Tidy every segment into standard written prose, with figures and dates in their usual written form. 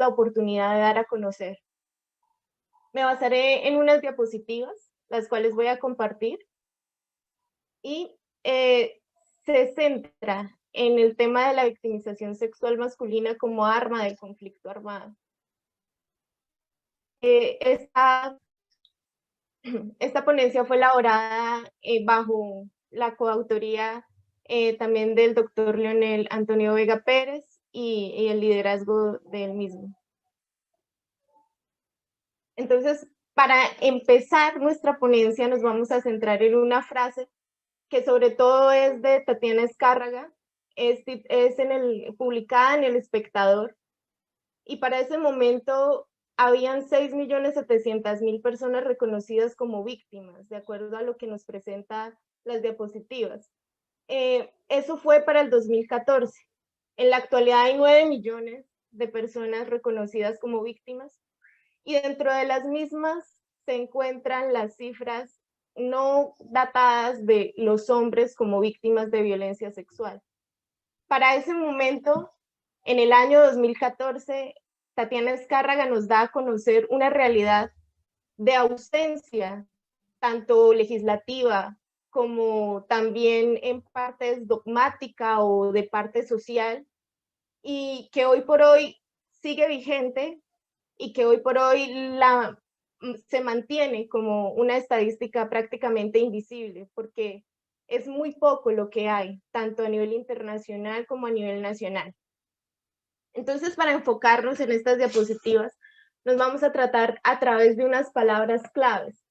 la oportunidad de dar a conocer. Me basaré en unas diapositivas, las cuales voy a compartir, y se centra en el tema de la victimización sexual masculina como arma del conflicto armado. Esta ponencia fue elaborada bajo la coautoría también del doctor Leonel Antonio Vega Pérez y el liderazgo del mismo. Entonces, para empezar nuestra ponencia nos vamos a centrar en una frase que sobre todo es de Tatiana Escárraga, publicada en El Espectador, y para ese momento habían 6.700.000 personas reconocidas como víctimas, de acuerdo a lo que nos presenta las diapositivas. Eso fue para el 2014. En la actualidad hay 9 millones de personas reconocidas como víctimas, y dentro de las mismas se encuentran las cifras no datadas de los hombres como víctimas de violencia sexual. Para ese momento, en el año 2014, Tatiana Escárraga nos da a conocer una realidad de ausencia, tanto legislativa como también en partes dogmática o de parte social, y que hoy por hoy sigue vigente y que hoy por hoy se mantiene como una estadística prácticamente invisible, porque es muy poco lo que hay, tanto a nivel internacional como a nivel nacional. Entonces, para enfocarnos en estas diapositivas, nos vamos a tratar a través de unas palabras claves.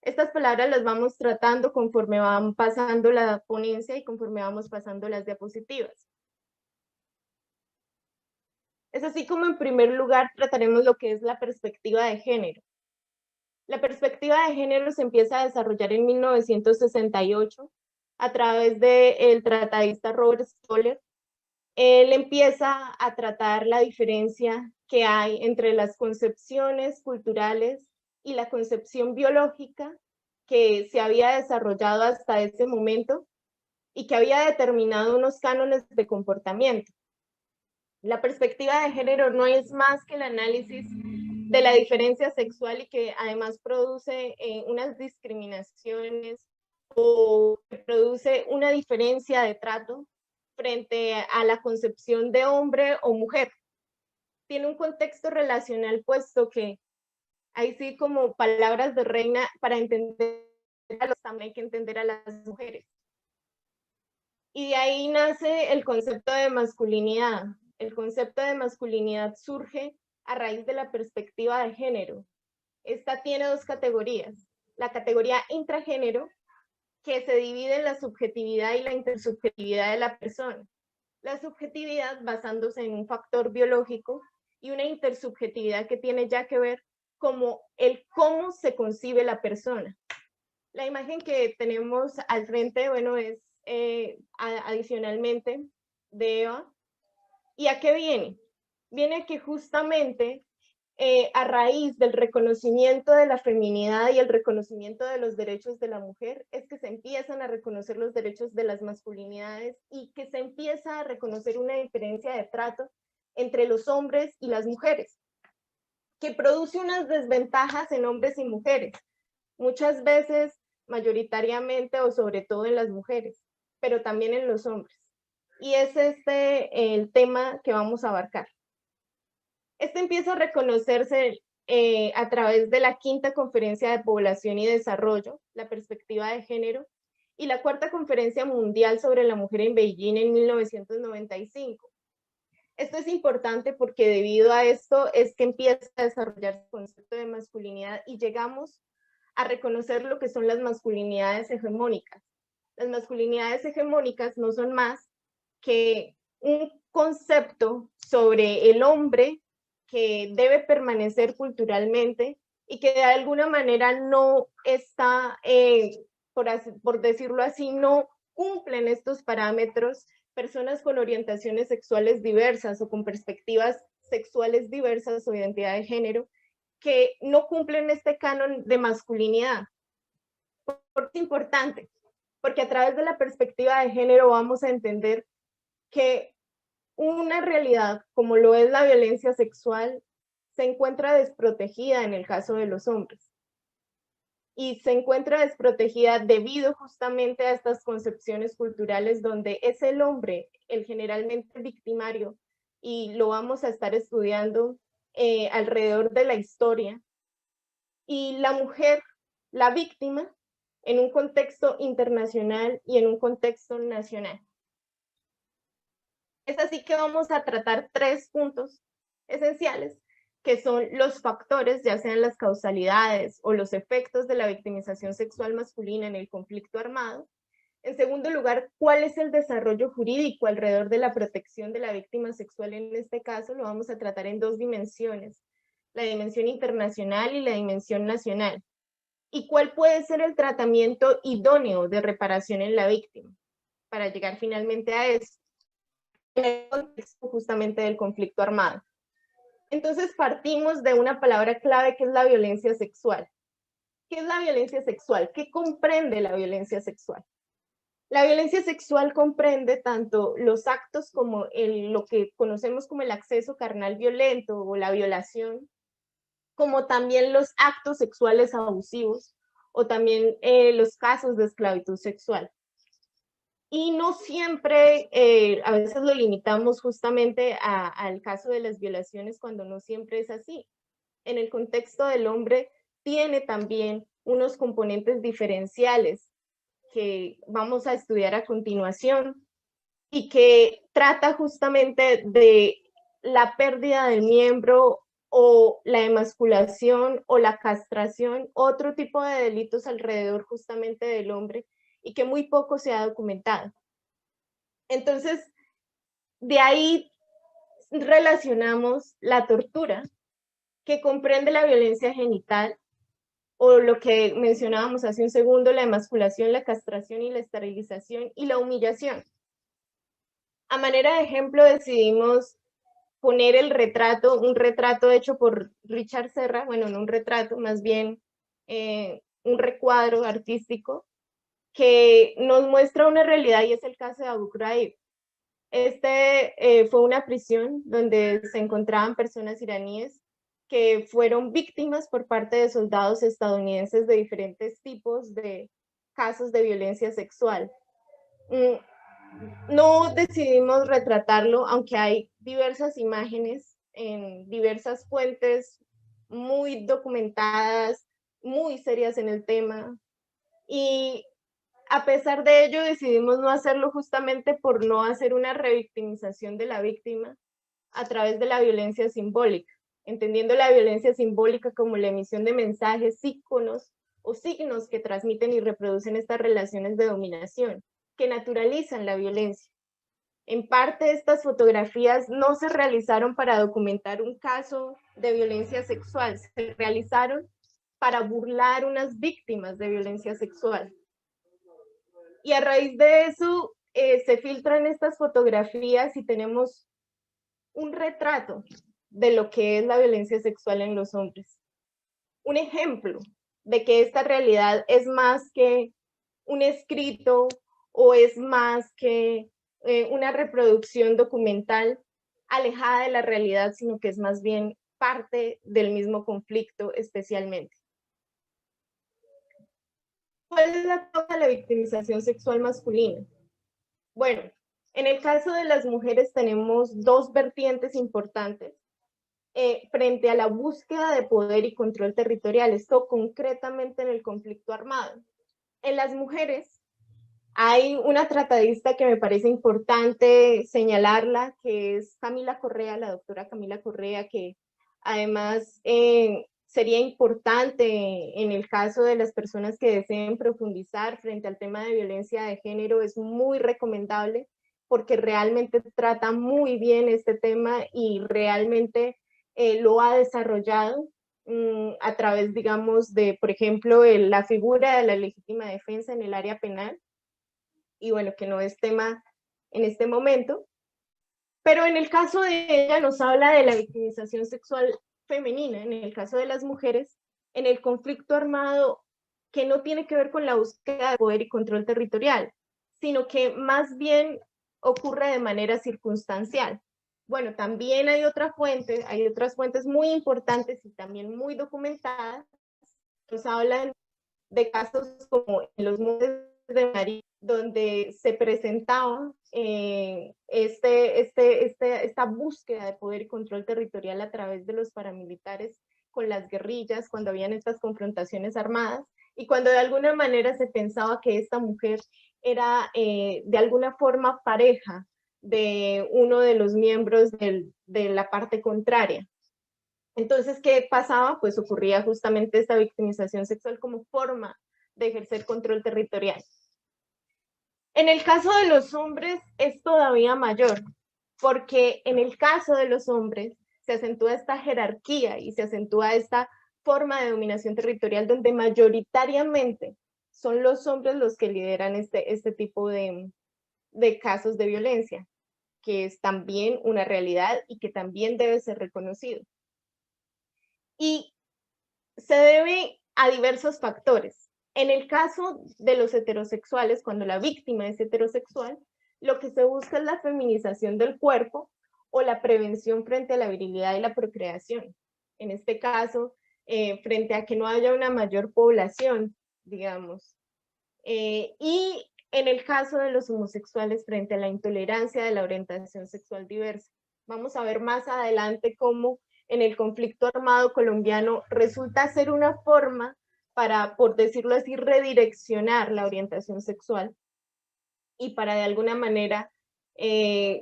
Estas palabras las vamos tratando conforme van pasando la ponencia y conforme vamos pasando las diapositivas. Es así como en primer lugar trataremos lo que es la perspectiva de género. La perspectiva de género se empieza a desarrollar en 1968 a través del tratadista Robert Stoller. Él empieza a tratar la diferencia que hay entre las concepciones culturales y la concepción biológica que se había desarrollado hasta ese momento y que había determinado unos cánones de comportamiento. La perspectiva de género no es más que el análisis de la diferencia sexual y que además produce unas discriminaciones o produce una diferencia de trato frente a la concepción de hombre o mujer. Tiene un contexto relacional, puesto que ahí sí, como palabras de reina, para entender a los también hay que entender a las mujeres. Y de ahí nace el concepto de masculinidad. El concepto de masculinidad surge a raíz de la perspectiva de género. Esta tiene dos categorías. La categoría intragénero, que se divide en la subjetividad y la intersubjetividad de la persona. La subjetividad basándose en un factor biológico y una intersubjetividad que tiene ya que ver como el cómo se concibe la persona. La imagen que tenemos al frente, bueno, es adicionalmente de Eva. ¿Y a qué viene? Viene que justamente a raíz del reconocimiento de la feminidad y el reconocimiento de los derechos de la mujer, es que se empiezan a reconocer los derechos de las masculinidades y que se empieza a reconocer una diferencia de trato entre los hombres y las mujeres, que produce unas desventajas en hombres y mujeres, muchas veces mayoritariamente o sobre todo en las mujeres, pero también en los hombres. Y es el tema que vamos a abarcar. Empieza a reconocerse a través de la quinta conferencia de población y desarrollo, la perspectiva de género, y la cuarta conferencia mundial sobre la mujer en Beijing en 1995. Esto es importante porque debido a esto es que empieza a desarrollarse el concepto de masculinidad y llegamos a reconocer lo que son las masculinidades hegemónicas. Las masculinidades hegemónicas no son más que un concepto sobre el hombre que debe permanecer culturalmente y que de alguna manera no está, por decirlo así, no cumplen estos parámetros personas con orientaciones sexuales diversas o con perspectivas sexuales diversas o identidad de género que no cumplen este canon de masculinidad. ¿Por qué es importante? Porque a través de la perspectiva de género vamos a entender que una realidad como lo es la violencia sexual se encuentra desprotegida en el caso de los hombres. Y se encuentra desprotegida debido justamente a estas concepciones culturales donde es el hombre el generalmente victimario, y lo vamos a estar estudiando alrededor de la historia, y la mujer, la víctima, en un contexto internacional y en un contexto nacional. Es así que vamos a tratar 3 puntos esenciales, que son los factores, ya sean las causalidades o los efectos de la victimización sexual masculina en el conflicto armado. En segundo lugar, ¿cuál es el desarrollo jurídico alrededor de la protección de la víctima sexual? En este caso lo vamos a tratar en 2 dimensiones, la dimensión internacional y la dimensión nacional. ¿Y cuál puede ser el tratamiento idóneo de reparación en la víctima? Para llegar finalmente a eso, en el contexto justamente del conflicto armado. Entonces partimos de una palabra clave que es la violencia sexual. ¿Qué es la violencia sexual? ¿Qué comprende la violencia sexual? La violencia sexual comprende tanto los actos como lo que conocemos como el acceso carnal violento o la violación, como también los actos sexuales abusivos o también los casos de esclavitud sexual. Y no siempre, a veces lo limitamos justamente al caso de las violaciones cuando no siempre es así. En el contexto del hombre tiene también unos componentes diferenciales que vamos a estudiar a continuación y que trata justamente de la pérdida del miembro o la emasculación o la castración, otro tipo de delitos alrededor justamente del hombre y que muy poco se ha documentado. Entonces, de ahí relacionamos la tortura, que comprende la violencia genital, o lo que mencionábamos hace un segundo, la emasculación, la castración y la esterilización y la humillación. A manera de ejemplo, decidimos poner el retrato, un retrato hecho por Richard Serra, bueno, no un retrato, más bien un recuadro artístico que nos muestra una realidad y es el caso de Abu Ghraib. Fue una prisión donde se encontraban personas iraníes que fueron víctimas por parte de soldados estadounidenses de diferentes tipos de casos de violencia sexual. No decidimos retratarlo, aunque hay diversas imágenes en diversas fuentes muy documentadas, muy serias en el tema, y a pesar de ello decidimos no hacerlo justamente por no hacer una revictimización de la víctima a través de la violencia simbólica, entendiendo la violencia simbólica como la emisión de mensajes, íconos o signos que transmiten y reproducen estas relaciones de dominación, que naturalizan la violencia. En parte, estas fotografías no se realizaron para documentar un caso de violencia sexual, se realizaron para burlar unas víctimas de violencia sexual. Y a raíz de eso se filtran estas fotografías y tenemos un retrato de lo que es la violencia sexual en los hombres. Un ejemplo de que esta realidad es más que un escrito o es más que una reproducción documental alejada de la realidad, sino que es más bien parte del mismo conflicto especialmente. ¿Cuál es la causa de la victimización sexual masculina? Bueno, en el caso de las mujeres tenemos 2 vertientes importantes frente a la búsqueda de poder y control territorial, esto concretamente en el conflicto armado. En las mujeres hay una tratadista que me parece importante señalarla, que es Camila Correa, la doctora Camila Correa, que además sería importante en el caso de las personas que deseen profundizar frente al tema de violencia de género, es muy recomendable porque realmente trata muy bien este tema y realmente lo ha desarrollado a través, digamos, de, por ejemplo, la figura de la legítima defensa en el área penal, y bueno, que no es tema en este momento, pero en el caso de ella nos habla de la victimización sexual femenina, en el caso de las mujeres, en el conflicto armado, que no tiene que ver con la búsqueda de poder y control territorial, sino que más bien ocurre de manera circunstancial. bueno, también hay otras fuentes muy importantes y también muy documentadas, que nos hablan de casos como en los Montes de María, donde se presentaba esta búsqueda de poder y control territorial a través de los paramilitares con las guerrillas, cuando habían estas confrontaciones armadas, y cuando de alguna manera se pensaba que esta mujer era de alguna forma pareja de uno de los miembros de la parte contraria. Entonces, ¿qué pasaba? Pues ocurría justamente esta victimización sexual como forma de ejercer control territorial. En el caso de los hombres es todavía mayor, porque en el caso de los hombres se acentúa esta jerarquía y se acentúa esta forma de dominación territorial donde mayoritariamente son los hombres los que lideran este tipo de casos de violencia, que es también una realidad y que también debe ser reconocido. Y se debe a diversos factores. En el caso de los heterosexuales, cuando la víctima es heterosexual, lo que se busca es la feminización del cuerpo o la prevención frente a la virilidad y la procreación. En este caso, frente a que no haya una mayor población, digamos. Y en el caso de los homosexuales, frente a la intolerancia de la orientación sexual diversa. Vamos a ver más adelante cómo en el conflicto armado colombiano resulta ser una forma para, por decirlo así, redireccionar la orientación sexual y para de alguna manera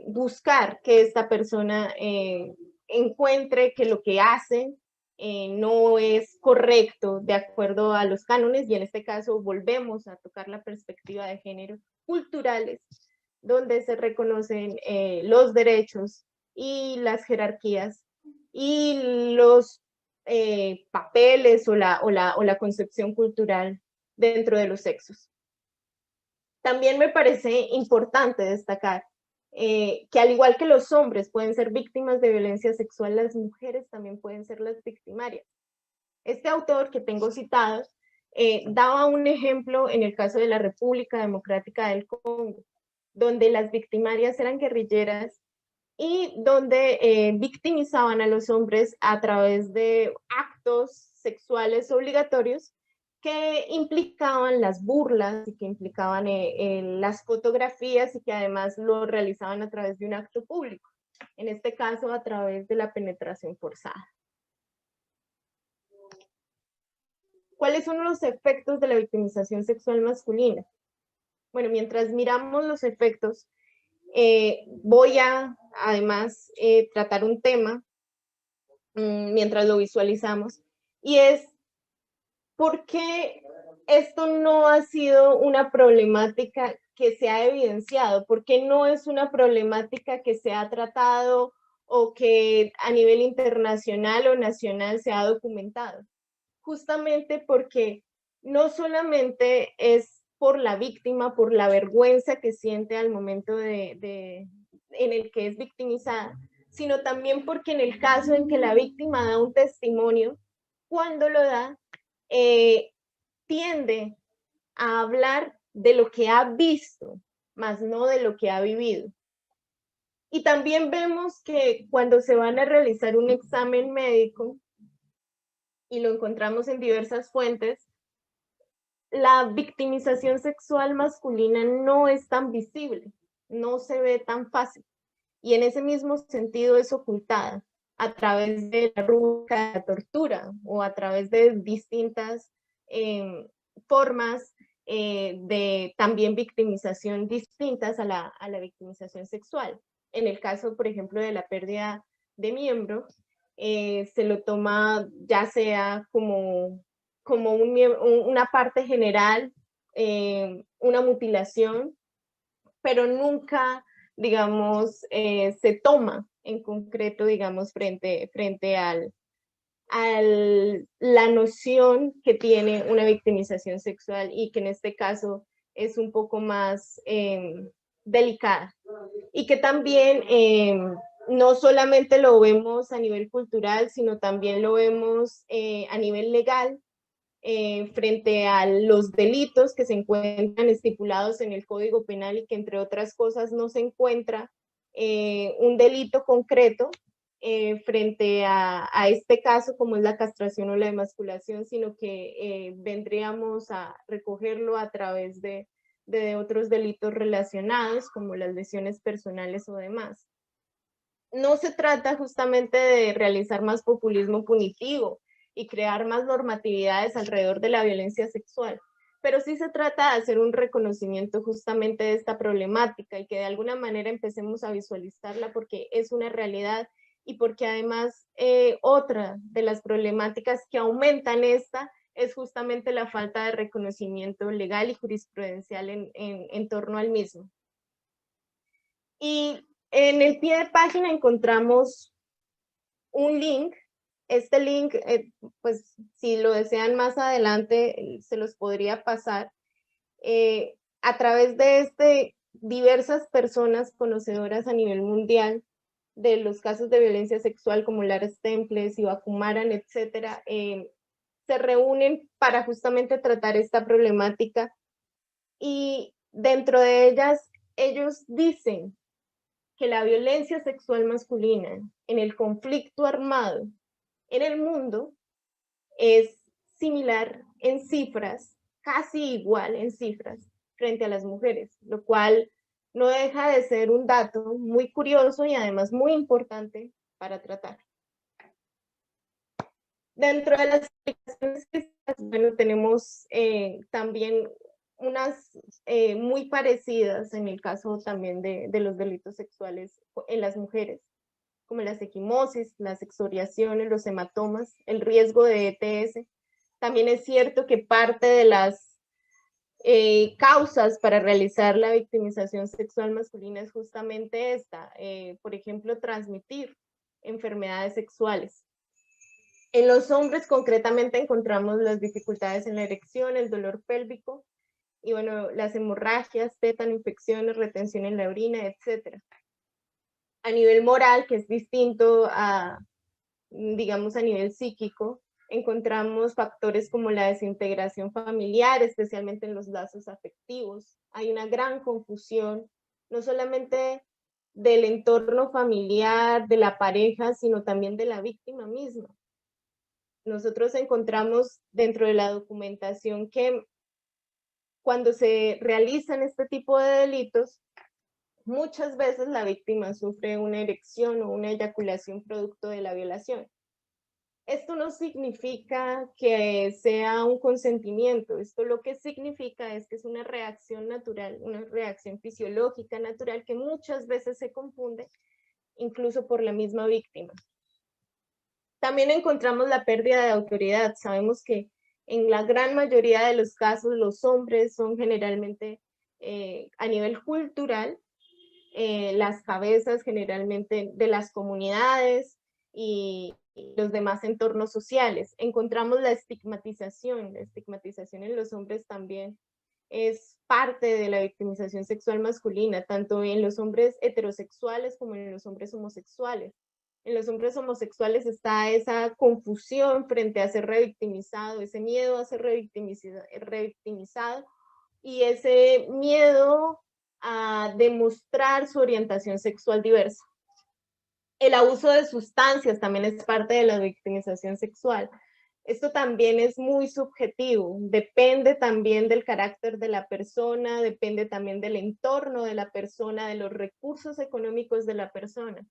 buscar que esta persona encuentre que lo que hace no es correcto de acuerdo a los cánones, y en este caso volvemos a tocar la perspectiva de género culturales, donde se reconocen los derechos y las jerarquías y los papeles o la concepción cultural dentro de los sexos. También me parece importante destacar que al igual que los hombres pueden ser víctimas de violencia sexual, las mujeres también pueden ser las victimarias. Este autor que tengo citado daba un ejemplo en el caso de la República Democrática del Congo, donde las victimarias eran guerrilleras y donde victimizaban a los hombres a través de actos sexuales obligatorios que implicaban las burlas y que implicaban las fotografías y que además lo realizaban a través de un acto público, en este caso a través de la penetración forzada. ¿Cuáles son los efectos de la victimización sexual masculina? Bueno, mientras miramos los efectos, voy a además tratar un tema mientras lo visualizamos, y es ¿por qué esto no ha sido una problemática que se ha evidenciado? ¿Por qué no es una problemática que se ha tratado o que a nivel internacional o nacional se ha documentado? Justamente porque no solamente es por la víctima, por la vergüenza que siente al momento en el que es victimizada, sino también porque en el caso en que la víctima da un testimonio, cuando lo da, tiende a hablar de lo que ha visto, más no de lo que ha vivido. Y también vemos que cuando se van a realizar un examen médico, y lo encontramos en diversas fuentes, la victimización sexual masculina no es tan visible, no se ve tan fácil, y en ese mismo sentido es ocultada a través de la rúbrica, la tortura o a través de distintas formas de también victimización distintas a la victimización sexual. En el caso, por ejemplo, de la pérdida de miembros, se lo toma ya sea como una parte general, una mutilación, pero nunca, digamos, se toma en concreto, digamos, frente a la noción que tiene una victimización sexual y que en este caso es un poco más delicada. Y que también no solamente lo vemos a nivel cultural, sino también lo vemos a nivel legal, frente a los delitos que se encuentran estipulados en el Código Penal y que entre otras cosas no se encuentra un delito concreto frente a este caso, como es la castración o la emasculación, sino que vendríamos a recogerlo a través de otros delitos relacionados, como las lesiones personales o demás. No se trata justamente de realizar más populismo punitivo y crear más normatividades alrededor de la violencia sexual, pero sí se trata de hacer un reconocimiento justamente de esta problemática y que de alguna manera empecemos a visualizarla porque es una realidad y porque además otra de las problemáticas que aumentan esta es justamente la falta de reconocimiento legal y jurisprudencial en torno al mismo. Y en el pie de página encontramos un link. Este link, pues si lo desean más adelante, se los podría pasar. A través de diversas personas conocedoras a nivel mundial de los casos de violencia sexual, como Lara Stemples, Iva Kumaran, etcétera, se reúnen para justamente tratar esta problemática. Y dentro de ellas, ellos dicen que la violencia sexual masculina en el conflicto armado en el mundo es similar en cifras, casi igual en cifras, frente a las mujeres, lo cual no deja de ser un dato muy curioso y además muy importante para tratar. Dentro de las aplicaciones físicas, bueno, tenemos también unas muy parecidas en el caso también de los delitos sexuales en las mujeres, como las equimosis, las exoriaciones, los hematomas, el riesgo de ETS. También es cierto que parte de las causas para realizar la victimización sexual masculina es justamente esta, por ejemplo, transmitir enfermedades sexuales. En los hombres concretamente encontramos las dificultades en la erección, el dolor pélvico y bueno, las hemorragias, tétano, infecciones, retención en la orina, etc. A nivel moral, que es distinto a, digamos, a nivel psíquico, encontramos factores como la desintegración familiar, especialmente en los lazos afectivos. Hay una gran confusión, no solamente del entorno familiar, de la pareja, sino también de la víctima misma. Nosotros encontramos dentro de la documentación que cuando se realizan este tipo de delitos, muchas veces la víctima sufre una erección o una eyaculación producto de la violación. Esto no significa que sea un consentimiento, esto lo que significa es que es una reacción natural, una reacción fisiológica natural que muchas veces se confunde incluso por la misma víctima. También encontramos la pérdida de autoridad. Sabemos que en la gran mayoría de los casos los hombres son generalmente a nivel cultural las cabezas generalmente de las comunidades y los demás entornos sociales. Encontramos la estigmatización en los hombres también es parte de la victimización sexual masculina, tanto en los hombres heterosexuales como en los hombres homosexuales. En los hombres homosexuales está esa confusión frente a ser revictimizado, ese miedo a ser revictimizado y ese miedo a demostrar su orientación sexual diversa. El abuso de sustancias también es parte de la victimización sexual. Esto también es muy subjetivo, depende también del carácter de la persona, depende también del entorno de la persona, de los recursos económicos de la persona.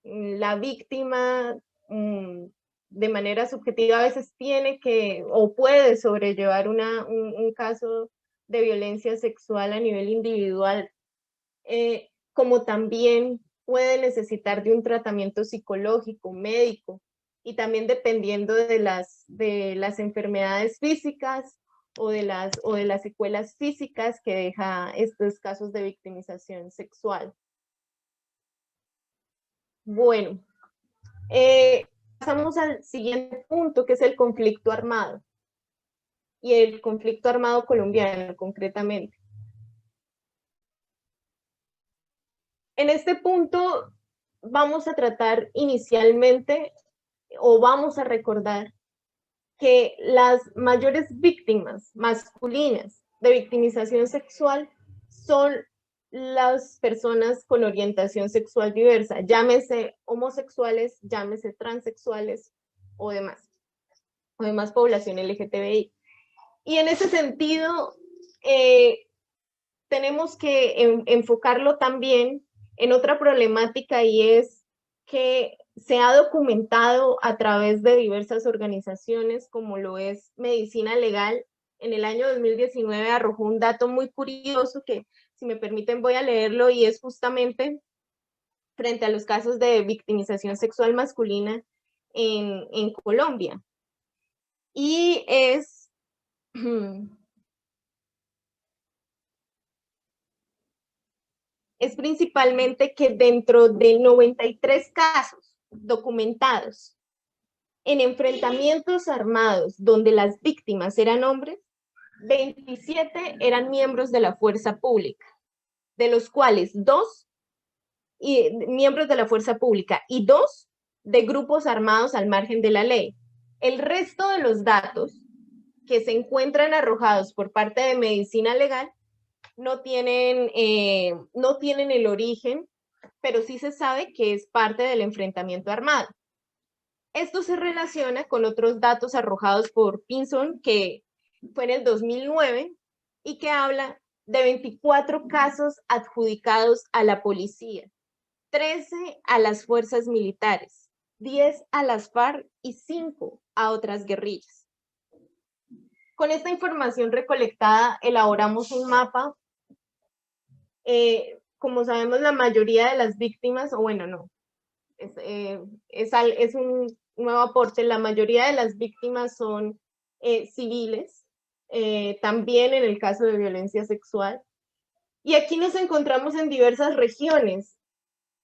La víctima de manera subjetiva a veces tiene que o puede sobrellevar un caso de violencia sexual a nivel individual, como también puede necesitar de un tratamiento psicológico, médico, y también dependiendo de las enfermedades físicas o de las secuelas físicas que deja estos casos de victimización sexual. Bueno, pasamos al siguiente punto, que es el conflicto armado, y el conflicto armado colombiano concretamente. En este punto vamos a tratar inicialmente, o vamos a recordar, que las mayores víctimas masculinas de victimización sexual son las personas con orientación sexual diversa, llámese homosexuales, llámese transexuales o demás población LGTBI. Y en ese sentido, tenemos que enfocarlo también en otra problemática, y es que se ha documentado a través de diversas organizaciones, como lo es Medicina Legal. En el año 2019 arrojó un dato muy curioso que, si me permiten, voy a leerlo, y es justamente frente a los casos de victimización sexual masculina en Colombia. Y es principalmente que dentro de 93 casos documentados en enfrentamientos armados donde las víctimas eran hombres, 27 eran miembros de la fuerza pública, de los cuales 2 miembros de la fuerza pública y 2 de grupos armados al margen de la ley. El resto de los datos que se encuentran arrojados por parte de Medicina Legal no tienen el origen, pero sí se sabe que es parte del enfrentamiento armado. Esto se relaciona con otros datos arrojados por Pinson, que fue en el 2009, y que habla de 24 casos adjudicados a la policía, 13 a las fuerzas militares, 10 a las FARC y 5 a otras guerrillas. Con esta información recolectada, elaboramos un mapa. Como sabemos, la mayoría de las víctimas, o bueno, no, es un nuevo aporte, la mayoría de las víctimas son civiles, también en el caso de violencia sexual. Y aquí nos encontramos en diversas regiones,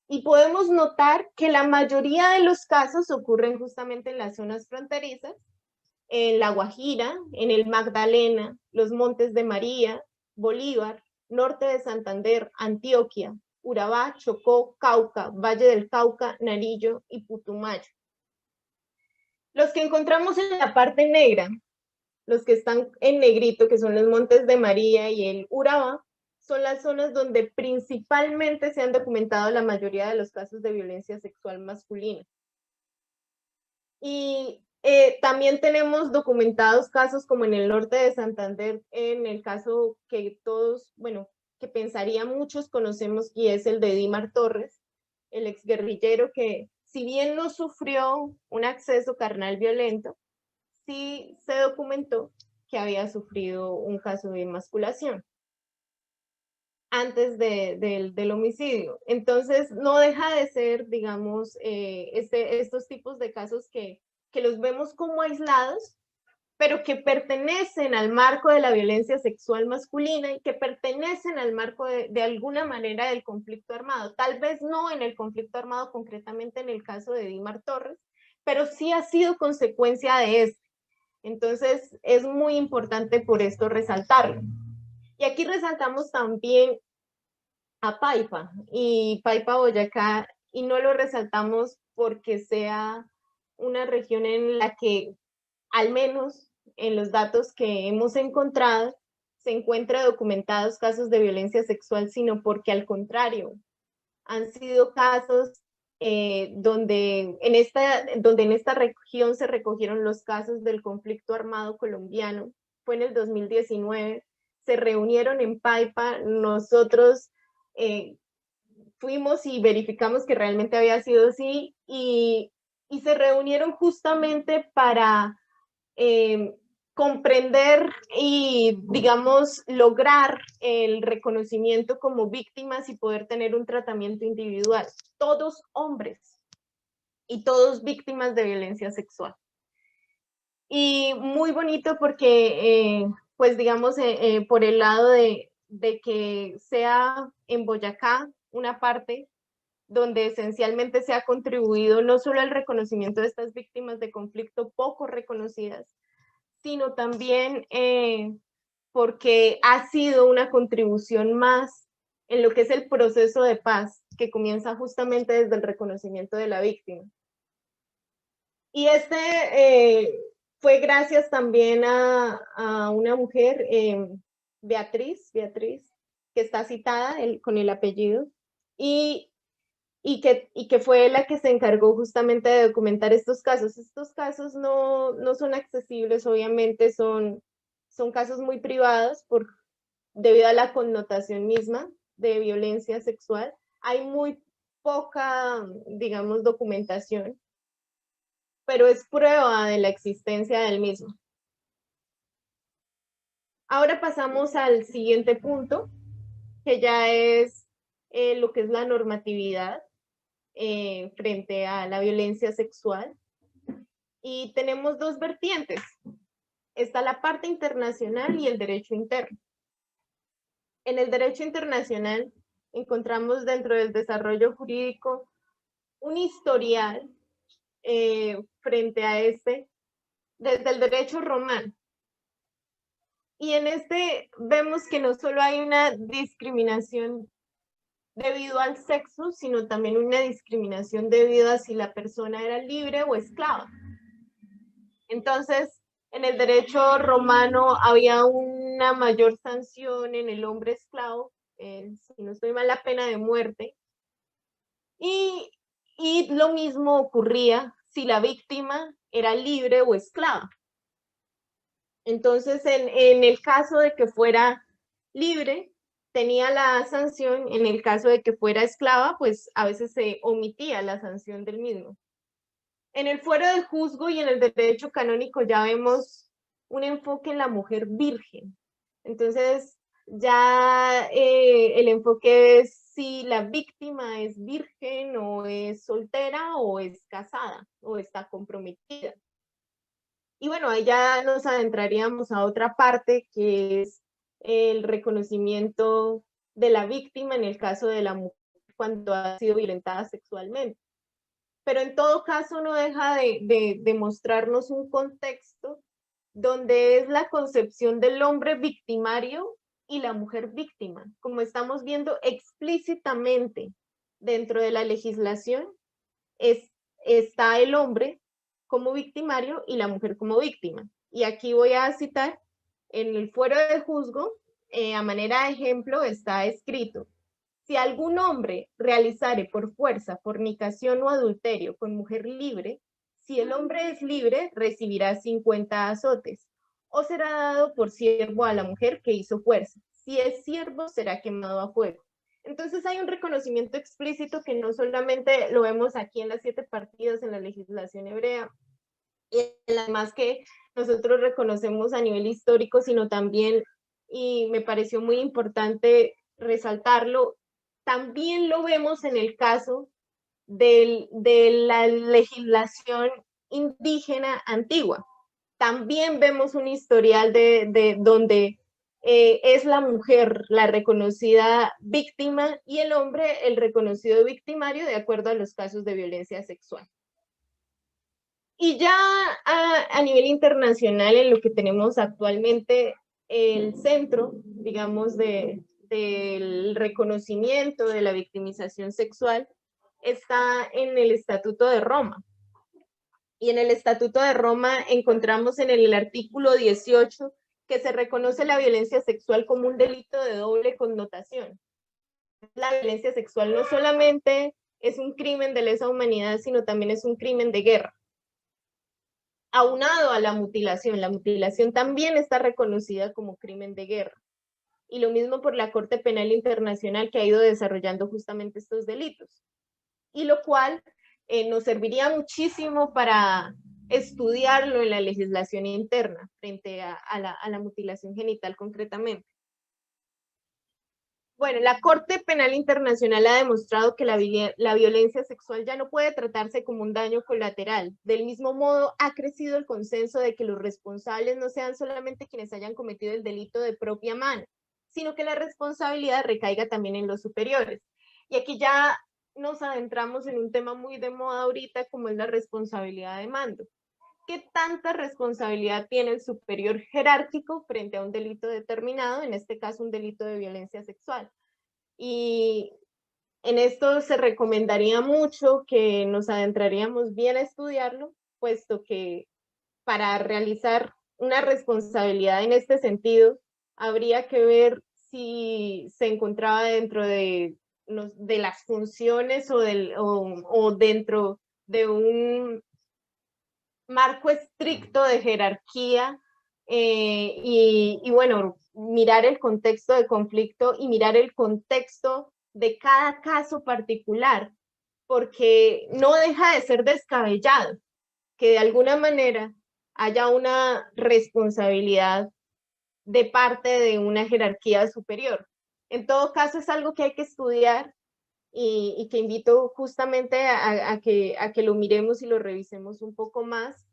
y podemos notar que la mayoría de los casos ocurren justamente en las zonas fronterizas, en La Guajira, en el Magdalena, los Montes de María, Bolívar, norte de Santander, Antioquia, Urabá, Chocó, Cauca, Valle del Cauca, Nariño y Putumayo. Los que encontramos en la parte negra, los que están en negrito, que son los Montes de María y el Urabá, son las zonas donde principalmente se han documentado la mayoría de los casos de violencia sexual masculina. Y también tenemos documentados casos como en el norte de Santander, en el caso que todos, bueno, que pensaría muchos conocemos, y es el de Dimar Torres, el exguerrillero que, si bien no sufrió un acceso carnal violento, sí se documentó que había sufrido un caso de emasculación antes del homicidio. Entonces, no deja de ser, digamos, estos tipos de casos que los vemos como aislados, pero que pertenecen al marco de la violencia sexual masculina y que pertenecen al marco de alguna manera del conflicto armado. Tal vez no en el conflicto armado, concretamente en el caso de Dimar Torres, pero sí ha sido consecuencia de este. Entonces, es muy importante por esto resaltarlo. Y aquí resaltamos también a Paipa y Paipa, Boyacá, y no lo resaltamos porque sea una región en la que, al menos en los datos que hemos encontrado, se encuentran documentados casos de violencia sexual, sino porque, al contrario, han sido casos donde en esta región se recogieron los casos del conflicto armado colombiano. Fue en el 2019, se reunieron en Paipa, nosotros fuimos y verificamos que realmente había sido así, y se reunieron justamente para comprender y, digamos, lograr el reconocimiento como víctimas y poder tener un tratamiento individual. Todos hombres y todos víctimas de violencia sexual. Y muy bonito porque, pues digamos, por el lado de que sea en Boyacá una parte donde esencialmente se ha contribuido no solo al reconocimiento de estas víctimas de conflicto poco reconocidas, sino también porque ha sido una contribución más en lo que es el proceso de paz, que comienza justamente desde el reconocimiento de la víctima. Y fue gracias también a una mujer, Beatriz, que está citada con el apellido, y que fue la que se encargó justamente de documentar estos casos. Estos casos no son accesibles, obviamente son casos muy privados debido a la connotación misma de violencia sexual. Hay muy poca, digamos, documentación, pero es prueba de la existencia del mismo. Ahora pasamos al siguiente punto, que ya es lo que es la normatividad frente a la violencia sexual. Y tenemos dos vertientes. Está la parte internacional y el derecho interno. En el derecho internacional encontramos dentro del desarrollo jurídico un historial frente a este desde el derecho romano. Y en este vemos que no solo hay una discriminación debido al sexo, sino también una discriminación debido a si la persona era libre o esclava. Entonces, en el derecho romano había una mayor sanción en el hombre esclavo, si no estoy mal, la pena de muerte. Y lo mismo ocurría si la víctima era libre o esclava. Entonces, en el caso de que fuera libre, tenía la sanción. En el caso de que fuera esclava, pues a veces se omitía la sanción del mismo. En el fuero del juzgo y en el derecho canónico ya vemos un enfoque en la mujer virgen. Entonces, ya el enfoque es si la víctima es virgen o es soltera o es casada o está comprometida. Y bueno, ahí ya nos adentraríamos a otra parte, que es el reconocimiento de la víctima en el caso de la mujer cuando ha sido violentada sexualmente. Pero en todo caso no deja de mostrarnos un contexto donde es la concepción del hombre victimario y la mujer víctima. Como estamos viendo explícitamente dentro de la legislación, está el hombre como victimario y la mujer como víctima. Y aquí voy a citar, en el fuero de juzgo, a manera de ejemplo, está escrito: si algún hombre realizare por fuerza fornicación o adulterio con mujer libre, si el hombre es libre, recibirá 50 azotes, o será dado por siervo a la mujer que hizo fuerza. Si es siervo, será quemado a fuego. Entonces hay un reconocimiento explícito que no solamente lo vemos aquí en las 7 partidas en la legislación hebrea, y además que nosotros reconocemos a nivel histórico, sino también, y me pareció muy importante resaltarlo, también lo vemos en el caso de la legislación indígena antigua. También vemos un historial de donde es la mujer la reconocida víctima y el hombre el reconocido victimario de acuerdo a los casos de violencia sexual. Y ya a nivel internacional, en lo que tenemos actualmente, el centro, digamos, del reconocimiento de la victimización sexual está en el Estatuto de Roma. Y en el Estatuto de Roma encontramos en el artículo 18 que se reconoce la violencia sexual como un delito de doble connotación. La violencia sexual no solamente es un crimen de lesa humanidad, sino también es un crimen de guerra. Aunado a la mutilación también está reconocida como crimen de guerra. Y lo mismo por la Corte Penal Internacional, que ha ido desarrollando justamente estos delitos. Y lo cual nos serviría muchísimo para estudiarlo en la legislación interna frente a la mutilación genital concretamente. Bueno, la Corte Penal Internacional ha demostrado que la violencia sexual ya no puede tratarse como un daño colateral. Del mismo modo, ha crecido el consenso de que los responsables no sean solamente quienes hayan cometido el delito de propia mano, sino que la responsabilidad recaiga también en los superiores. Y aquí ya nos adentramos en un tema muy de moda ahorita, como es la responsabilidad de mando. ¿Qué tanta responsabilidad tiene el superior jerárquico frente a un delito determinado, en este caso un delito de violencia sexual? Y en esto se recomendaría mucho que nos adentraríamos bien a estudiarlo, puesto que para realizar una responsabilidad en este sentido, habría que ver si se encontraba dentro de las funciones o dentro de un marco estricto de jerarquía, y bueno, mirar el contexto de conflicto y mirar el contexto de cada caso particular, porque no deja de ser descabellado que de alguna manera haya una responsabilidad de parte de una jerarquía superior. En todo caso, es algo que hay que estudiar y que invito justamente a que lo miremos y lo revisemos un poco más,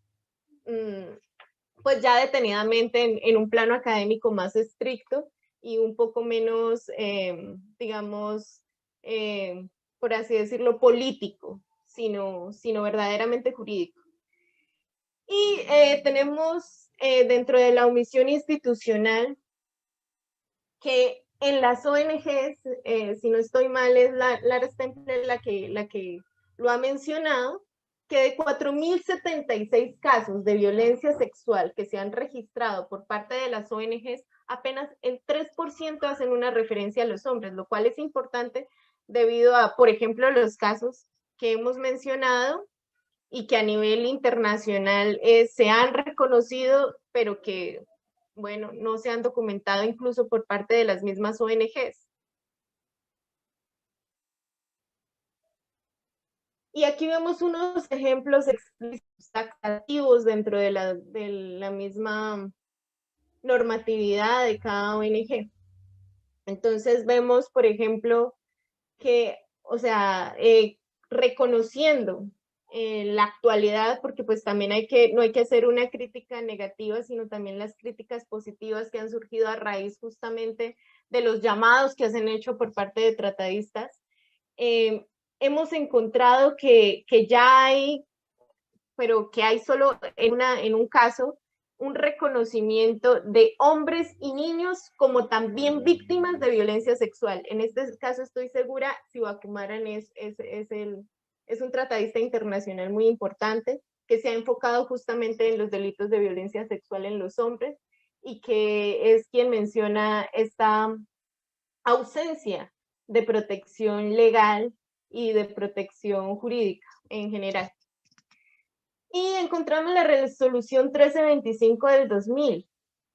pues ya detenidamente en un plano académico más estricto y un poco menos, digamos, por así decirlo, político, sino verdaderamente jurídico. Y tenemos dentro de la omisión institucional que en las ONGs, si no estoy mal, es Lara Stempler la que lo ha mencionado, que de 4.076 casos de violencia sexual que se han registrado por parte de las ONGs, apenas el 3% hacen una referencia a los hombres, lo cual es importante debido a, por ejemplo, los casos que hemos mencionado y que a nivel internacional se han reconocido, pero que, bueno, no se han documentado incluso por parte de las mismas ONGs. Y aquí vemos unos ejemplos explícitos, taxativos dentro de la misma normatividad de cada ONG. Entonces vemos, por ejemplo, que, o sea, reconociendo la actualidad, porque pues también no hay que hacer una crítica negativa, sino también las críticas positivas que han surgido a raíz justamente de los llamados que se han hecho por parte de tratadistas. Hemos encontrado que ya hay, pero que hay solo en un caso, un reconocimiento de hombres y niños como también víctimas de violencia sexual. En este caso estoy segura, Sivakumaran es un tratadista internacional muy importante que se ha enfocado justamente en los delitos de violencia sexual en los hombres y que es quien menciona esta ausencia de protección legal y de protección jurídica en general. Y encontramos la resolución 1325 del 2000.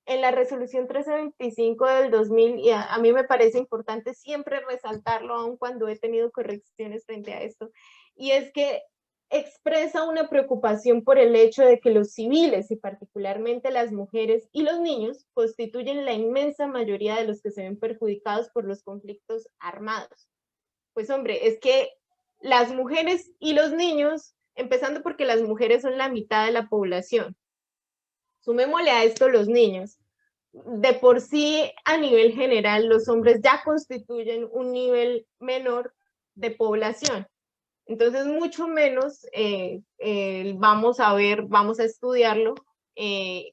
En la resolución 1325 del 2000, y a mí me parece importante siempre resaltarlo, aun cuando he tenido correcciones frente a esto, y es que expresa una preocupación por el hecho de que los civiles, y particularmente las mujeres y los niños, constituyen la inmensa mayoría de los que se ven perjudicados por los conflictos armados. Pues hombre, es que las mujeres y los niños, empezando porque las mujeres son la mitad de la población, sumémosle a esto los niños, de por sí a nivel general los hombres ya constituyen un nivel menor de población. Entonces, mucho menos vamos a estudiarlo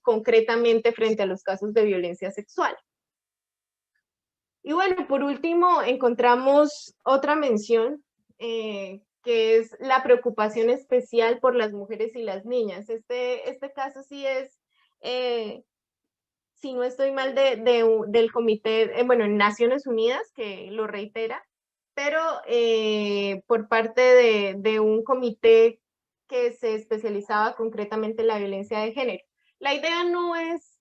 concretamente frente a los casos de violencia sexual. Y bueno, por último, encontramos otra mención, que es la preocupación especial por las mujeres y las niñas. Este caso sí es, si no estoy mal, del comité, bueno, en Naciones Unidas, que lo reitera, pero por parte de un comité que se especializaba concretamente en la violencia de género. La idea no es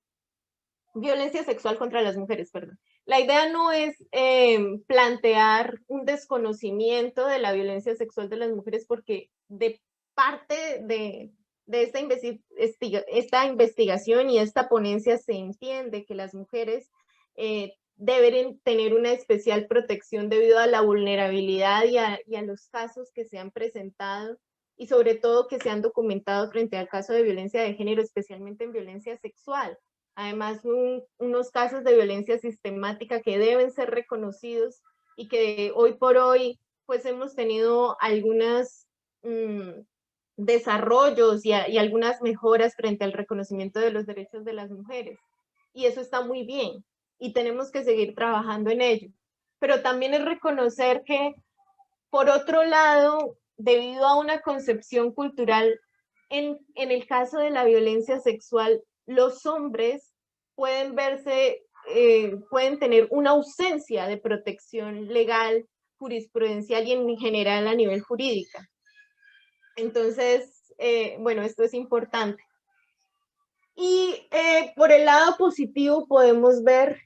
violencia sexual contra las mujeres, perdón. La idea no es plantear un desconocimiento de la violencia sexual de las mujeres, porque de parte de esta investigación y esta ponencia se entiende que las mujeres deben tener una especial protección debido a la vulnerabilidad y a los casos que se han presentado y sobre todo que se han documentado frente al caso de violencia de género, especialmente en violencia sexual. Además, unos casos de violencia sistemática que deben ser reconocidos y que hoy por hoy pues hemos tenido algunos desarrollos y algunas mejoras frente al reconocimiento de los derechos de las mujeres. Y eso está muy bien y tenemos que seguir trabajando en ello. Pero también es reconocer que, por otro lado, debido a una concepción cultural, en el caso de la violencia sexual, los hombres pueden verse pueden tener una ausencia de protección legal, jurisprudencial y en general a nivel jurídica. Entonces, bueno, esto es importante. Y por el lado positivo podemos ver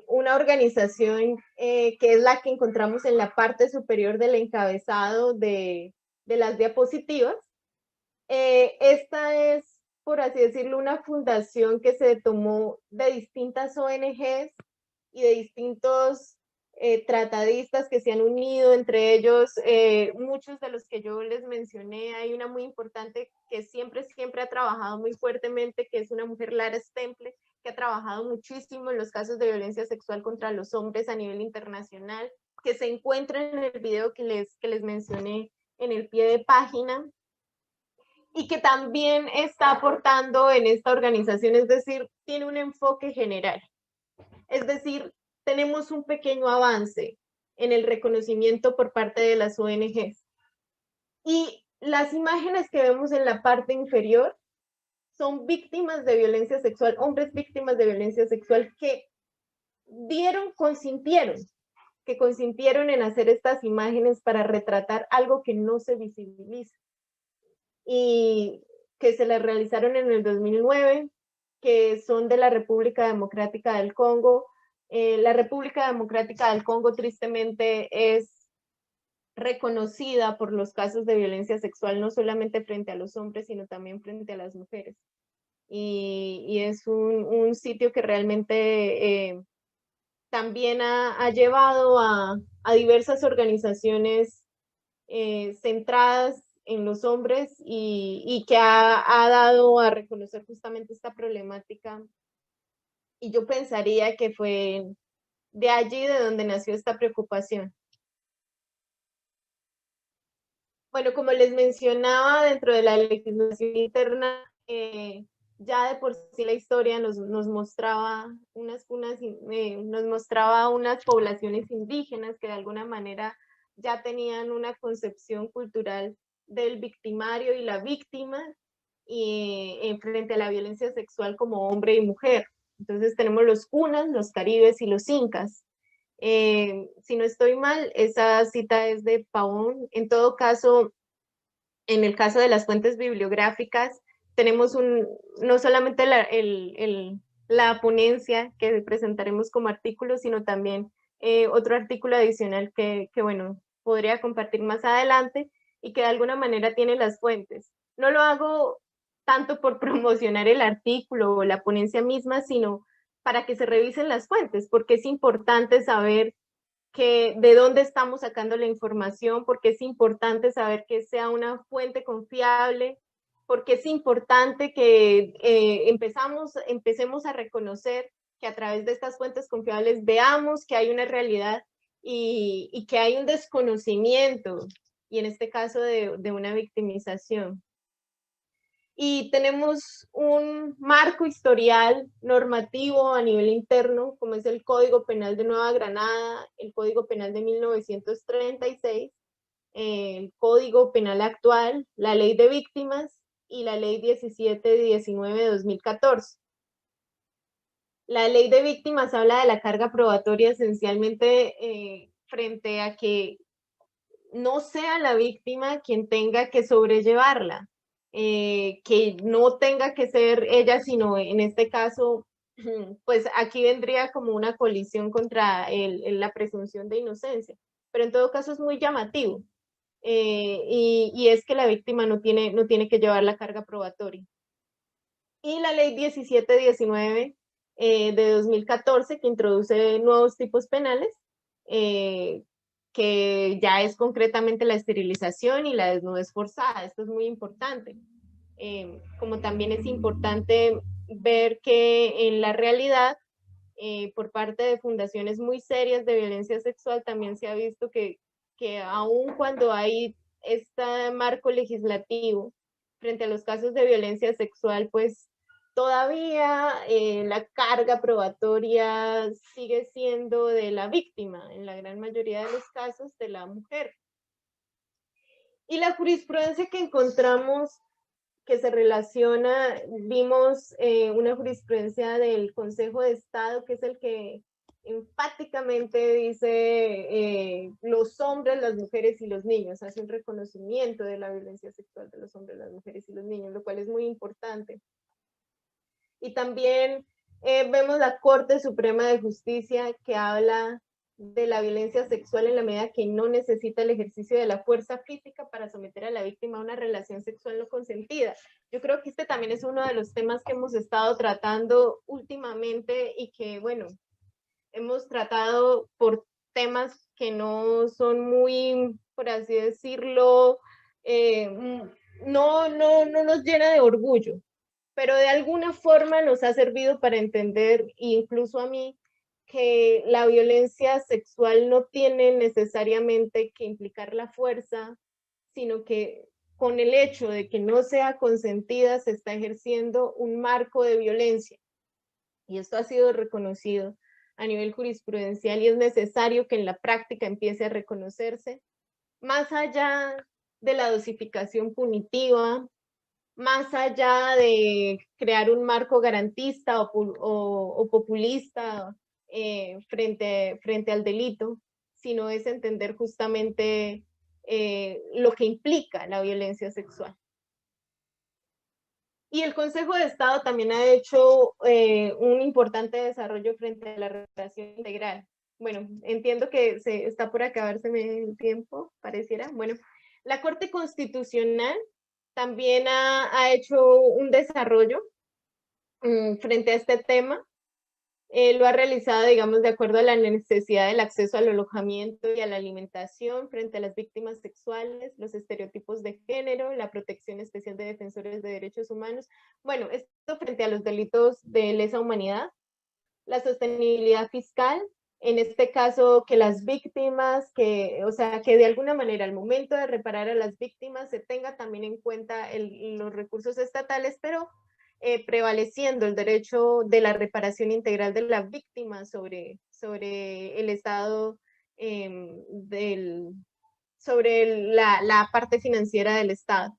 una organización que es la que encontramos en la parte superior del encabezado de las diapositivas. Esta es, por así decirlo, una fundación que se tomó de distintas ONGs y de distintos tratadistas que se han unido, entre ellos muchos de los que yo les mencioné. Hay una muy importante que siempre ha trabajado muy fuertemente, que es una mujer, Lara Stemple, que ha trabajado muchísimo en los casos de violencia sexual contra los hombres a nivel internacional, que se encuentra en el video que les mencioné en el pie de página, y que también está aportando en esta organización, es decir, tiene un enfoque general. Es decir, tenemos un pequeño avance en el reconocimiento por parte de las ONGs. Y las imágenes que vemos en la parte inferior son víctimas de violencia sexual, hombres víctimas de violencia sexual que consintieron en hacer estas imágenes para retratar algo que no se visibiliza. Y que se las realizaron en el 2009, que son de la República Democrática del Congo. La República Democrática del Congo tristemente es reconocida por los casos de violencia sexual, no solamente frente a los hombres, sino también frente a las mujeres. Y es un sitio que realmente también ha llevado a diversas organizaciones centradas en los hombres y que ha dado a reconocer justamente esta problemática. Y yo pensaría que fue de allí de donde nació esta preocupación. Bueno, como les mencionaba, dentro de la legislación interna, ya de por sí la historia nos mostraba unas poblaciones indígenas que de alguna manera ya tenían una concepción cultural del victimario y la víctima y frente a la violencia sexual como hombre y mujer. Entonces tenemos los cunas, los caribes y los incas. Si no estoy mal, esa cita es de Pavón. En todo caso, en el caso de las fuentes bibliográficas, tenemos no solamente la ponencia que presentaremos como artículo, sino también otro artículo adicional que, bueno, podría compartir más adelante y que de alguna manera tiene las fuentes. No lo hago tanto por promocionar el artículo o la ponencia misma, sino para que se revisen las fuentes, porque es importante saber de dónde estamos sacando la información, porque es importante saber que sea una fuente confiable, porque es importante que empecemos a reconocer que a través de estas fuentes confiables veamos que hay una realidad y que hay un desconocimiento, y en este caso de una victimización. Y tenemos un marco historial normativo a nivel interno, como es el Código Penal de Nueva Granada, el Código Penal de 1936, el Código Penal actual, la Ley de Víctimas y la Ley 1719 de 2014. La Ley de Víctimas habla de la carga probatoria esencialmente frente a que no sea la víctima quien tenga que sobrellevarla, que no tenga que ser ella, sino en este caso, pues aquí vendría como una colisión contra la presunción de inocencia, pero en todo caso es muy llamativo, y es que la víctima no tiene que llevar la carga probatoria. Y la ley 1719 de 2014, que introduce nuevos tipos penales, que ya es concretamente la esterilización y la desnudez forzada. Esto es muy importante. Como también es importante ver que en la realidad, por parte de fundaciones muy serias de violencia sexual, también se ha visto que aun cuando hay este marco legislativo frente a los casos de violencia sexual, pues todavía la carga probatoria sigue siendo de la víctima, en la gran mayoría de los casos de la mujer. Y la jurisprudencia que encontramos que se relaciona, vimos una jurisprudencia del Consejo de Estado, que es el que enfáticamente dice los hombres, las mujeres y los niños, hace un reconocimiento de la violencia sexual de los hombres, las mujeres y los niños, lo cual es muy importante. Y también vemos la Corte Suprema de Justicia, que habla de la violencia sexual en la medida que no necesita el ejercicio de la fuerza física para someter a la víctima a una relación sexual no consentida. Yo creo que este también es uno de los temas que hemos estado tratando últimamente y que, bueno, hemos tratado por temas que no son muy, por así decirlo, no nos llena de orgullo, pero de alguna forma nos ha servido para entender, incluso a mí, que la violencia sexual no tiene necesariamente que implicar la fuerza, sino que con el hecho de que no sea consentida se está ejerciendo un marco de violencia. Y esto ha sido reconocido a nivel jurisprudencial y es necesario que en la práctica empiece a reconocerse, más allá de la dosificación punitiva, más allá de crear un marco garantista o populista frente al delito, sino es entender justamente lo que implica la violencia sexual. Y el Consejo de Estado también ha hecho un importante desarrollo frente a la reparación integral. Bueno, entiendo que se está por acabarse el tiempo, pareciera. Bueno, la Corte Constitucional también ha hecho un desarrollo frente a este tema. Lo ha realizado, digamos, de acuerdo a la necesidad del acceso al alojamiento y a la alimentación frente a las víctimas sexuales, los estereotipos de género, la protección especial de defensores de derechos humanos. Bueno, esto frente a los delitos de lesa humanidad, la sostenibilidad fiscal, en este caso que las víctimas, o sea, que de alguna manera al momento de reparar a las víctimas se tenga también en cuenta los recursos estatales, pero prevaleciendo el derecho de la reparación integral de la víctima sobre el Estado, sobre la parte financiera del Estado.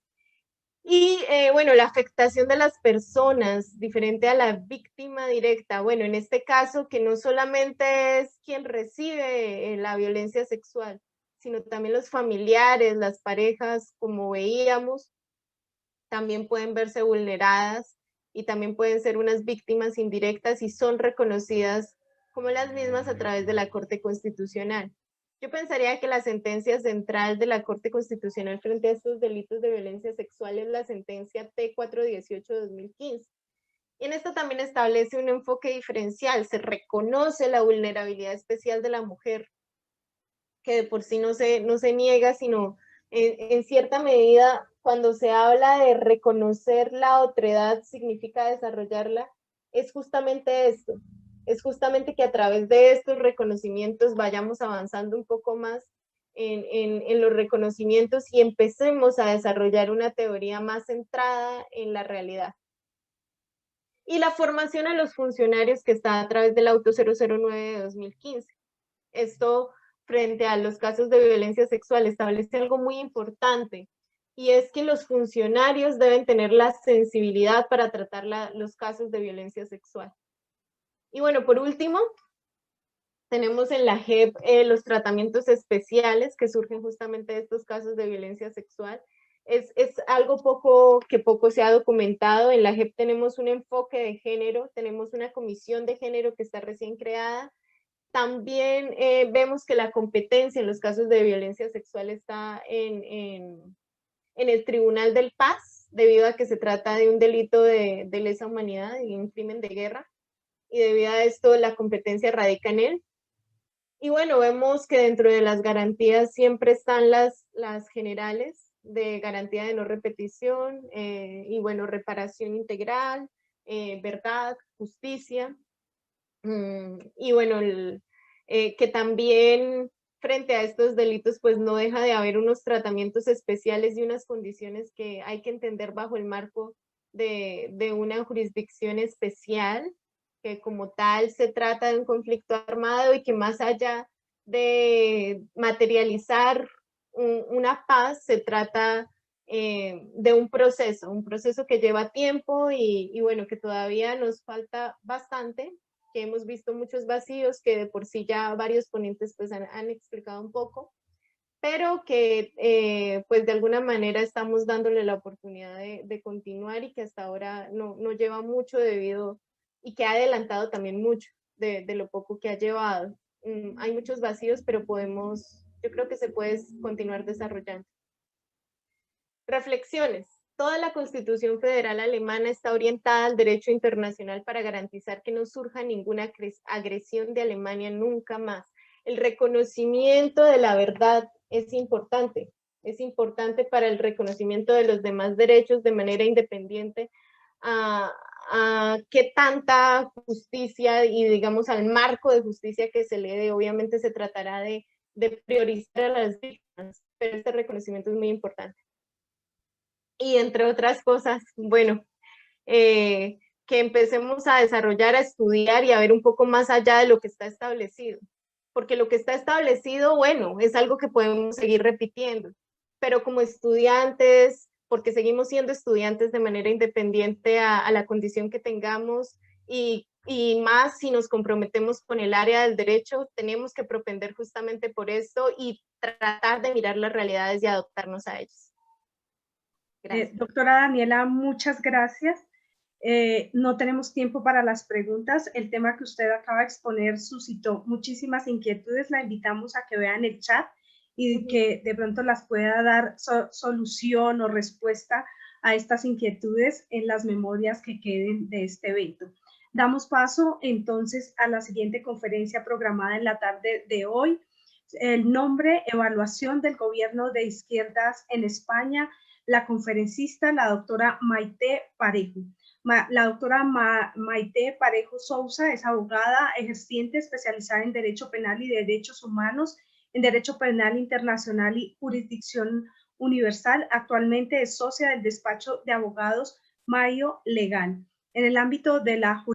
Y bueno, la afectación de las personas diferente a la víctima directa. Bueno, en este caso que no solamente es quien recibe la violencia sexual, sino también los familiares, las parejas, como veíamos, también pueden verse vulneradas y también pueden ser unas víctimas indirectas y son reconocidas como las mismas a través de la Corte Constitucional. Yo pensaría que la sentencia central de la Corte Constitucional frente a estos delitos de violencia sexual es la sentencia T418-2015. Y en esto también establece un enfoque diferencial, se reconoce la vulnerabilidad especial de la mujer, que de por sí no se niega, sino en cierta medida, cuando se habla de reconocer la otredad, significa desarrollarla, es justamente esto, es justamente que a través de estos reconocimientos vayamos avanzando un poco más en los reconocimientos y empecemos a desarrollar una teoría más centrada en la realidad. Y la formación a los funcionarios que está a través del Auto 009 de 2015. Esto frente a los casos de violencia sexual establece algo muy importante, y es que los funcionarios deben tener la sensibilidad para tratar los casos de violencia sexual. Y bueno, por último, tenemos en la JEP los tratamientos especiales que surgen justamente de estos casos de violencia sexual. Es algo que poco se ha documentado. En la JEP tenemos un enfoque de género, tenemos una comisión de género que está recién creada. También vemos que la competencia en los casos de violencia sexual está en el Tribunal del Paz, debido a que se trata de un delito de lesa humanidad y un crimen de guerra, y debido a esto la competencia radica en él. Y bueno, vemos que dentro de las garantías siempre están las generales de garantía de no repetición, y bueno, reparación integral, verdad, justicia. Y bueno, que también frente a estos delitos, pues no deja de haber unos tratamientos especiales y unas condiciones que hay que entender bajo el marco de una jurisdicción especial, que como tal se trata de un conflicto armado y que más allá de materializar una paz, se trata de un proceso que lleva tiempo y bueno, que todavía nos falta bastante, que hemos visto muchos vacíos que de por sí ya varios ponentes pues han explicado un poco, pero que pues de alguna manera estamos dándole la oportunidad de continuar y que hasta ahora no lleva mucho debido y que ha adelantado también mucho de lo poco que ha llevado. Hay muchos vacíos, pero yo creo que se puede continuar desarrollando. Reflexiones. Toda la Constitución Federal Alemana está orientada al derecho internacional para garantizar que no surja ninguna agresión de Alemania nunca más. El reconocimiento de la verdad es importante para el reconocimiento de los demás derechos de manera independiente a qué tanta justicia y digamos al marco de justicia que se le dé. Obviamente se tratará de priorizar a las víctimas, pero este reconocimiento es muy importante. Y entre otras cosas, bueno, que empecemos a desarrollar, a estudiar y a ver un poco más allá de lo que está establecido. Porque lo que está establecido, bueno, es algo que podemos seguir repitiendo, pero como estudiantes, porque seguimos siendo estudiantes de manera independiente a la condición que tengamos y más si nos comprometemos con el área del derecho, tenemos que propender justamente por esto y tratar de mirar las realidades y adaptarnos a ellas. Doctora Daniela, muchas gracias. No tenemos tiempo para las preguntas. El tema que usted acaba de exponer suscitó muchísimas inquietudes. La invitamos a que vean el chat y que de pronto las pueda dar solución o respuesta a estas inquietudes en las memorias que queden de este evento. Damos paso entonces a la siguiente conferencia programada en la tarde de hoy. El nombre: Evaluación del Gobierno de Izquierdas en España. La conferencista, la doctora Maite Parejo. La doctora Maite Parejo Sousa es abogada ejerciente especializada en Derecho Penal y Derechos Humanos, en Derecho Penal Internacional y Jurisdicción Universal. Actualmente es socia del despacho de abogados Mayo Legal. En el ámbito de la